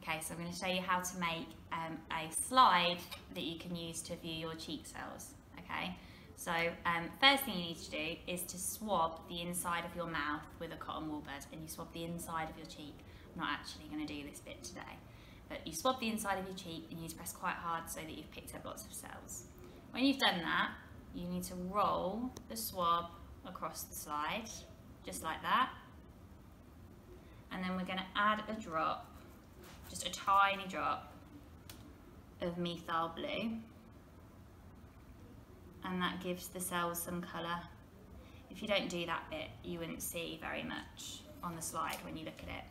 Okay, so I'm going to show you how to make a slide that you can use to view your cheek cells. Okay, so first thing you need to do is to swab the inside of your mouth with a cotton wool bud, and you swab the inside of your cheek. I'm not actually going to do this bit today, but you swab the inside of your cheek and you need to press quite hard so that you've picked up lots of cells. When you've done that, you need to roll the swab across the slide, just like that. And then we're going to add a drop, just a tiny drop of methyl blue. And that gives the cells some colour. If you don't do that bit, you wouldn't see very much on the slide when you look at it.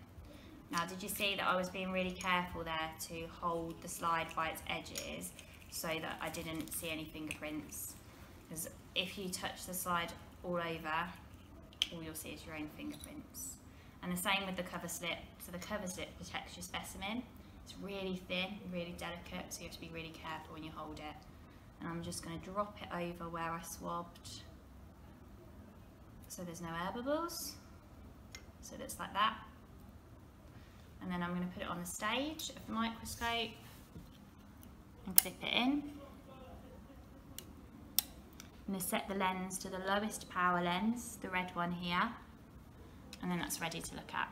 Now, did you see that I was being really careful there to hold the slide by its edges so that I didn't see any fingerprints? Because if you touch the slide all over, all you'll see is your own fingerprints. And the same with the cover slip. So the cover slip protects your specimen. It's really thin, really delicate, so you have to be really careful when you hold it. And I'm just going to drop it over where I swabbed, so there's no air bubbles. So it looks like that. And then I'm going to put it on the stage of the microscope and clip it in. I'm going to set the lens to the lowest power lens, the red one here, and then that's ready to look at.